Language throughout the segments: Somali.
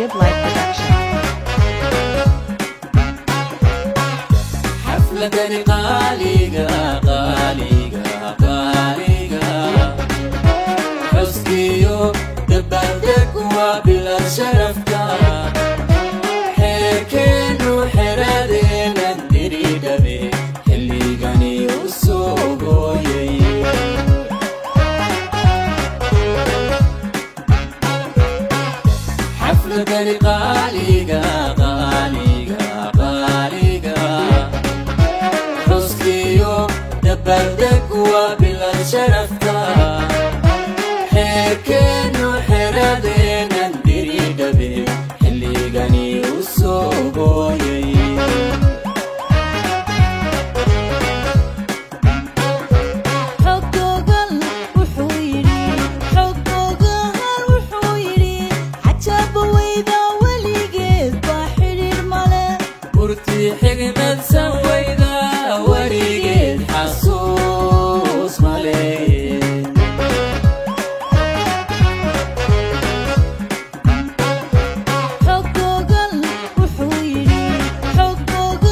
Jib Life Production. حفلة قاليقة قاليقة قاليقة حسكيو دبردك وبلا شرفتا حيركين وحرادين ندري دبي اللي غني وسوقوي حفلة قاليقة قاليقة قاليقة حسكيو دبردك وبلا شرفتا حيركين وحرادين ندري دبي اللي غني وسوقوي حكمة سويدا وريقين حسوس ملين حقوق الوحويري حقوق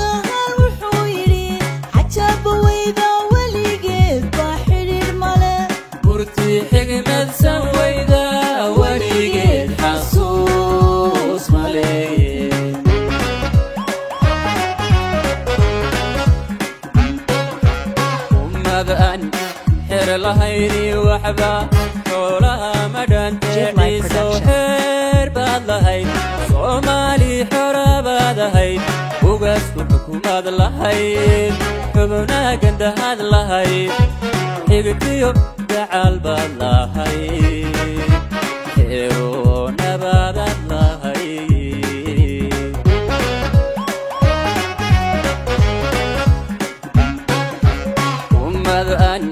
الوحويري عجب ويدا وليقيت بحر الملا مرتي حكمة سويدا وريقين حسوس ملين أن حر لهيني وحبا حولها مدن تعيس وحر باللهي صومالي حراب هذا وقاس وحكم هذا اللهي حبنا قند هذا اللهي حبتيو دعال باللهي حيرو نباد اللهي أن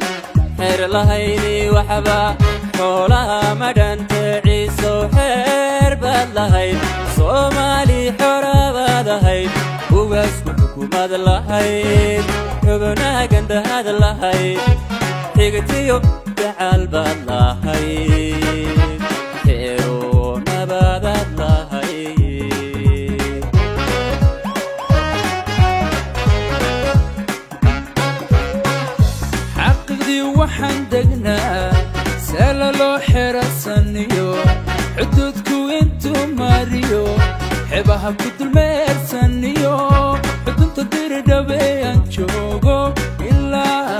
حر لهيني وحبا حولها مدن تعيس وحر باللهي صومالي حراب هذا وقاس وحكم هذا اللهي حبنا قند هذا اللهي حقتيو دعال باللهي حيرو نباد اللهي waxaan degnaa sala loo xirasaniyo xuduudku intuu mariyo xebaha ku dulmeersaniyo xudunta diridhabe aan joogo ilaa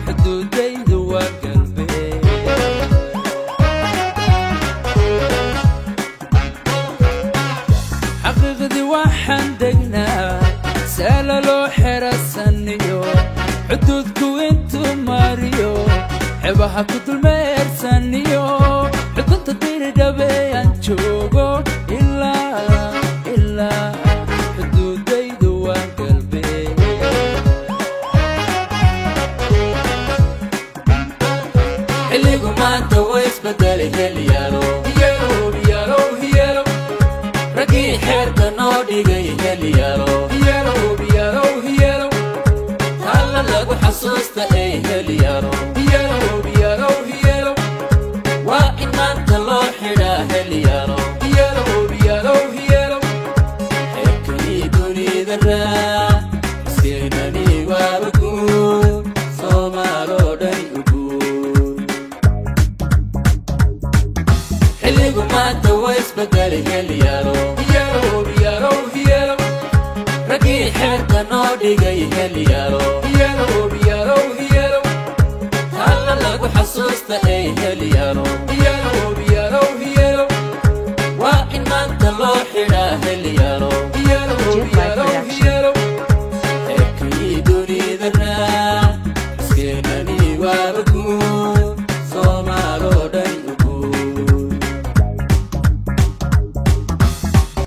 xuduudaydu waa galbeed xaqiiqdii waxaan degnaa sala loo xirasaniyo xuduudku intuu mariyo xebaha ku dulmeersaniyo xudunta diridhabe aan joogo ilaa xuduudaydu waa galbeed xilligu maanta way isbedelay helyaalo raggii xeerka noo dhigay helyaalo lagu xasuusta ay helyaalo waa in maanta loo xidhaa helyaalo xeerkanii dunida raac iskeenanii waaba guud soomaaloo dhan u guud xilligu maanta way isbedelay helyaalo raggii xeerka noo dhigay helyaalo halla lagu xasuusta ay helyaalo waa in maanta loo xidhaa helyaalo xeerkii dunida raac iskeenanii waaba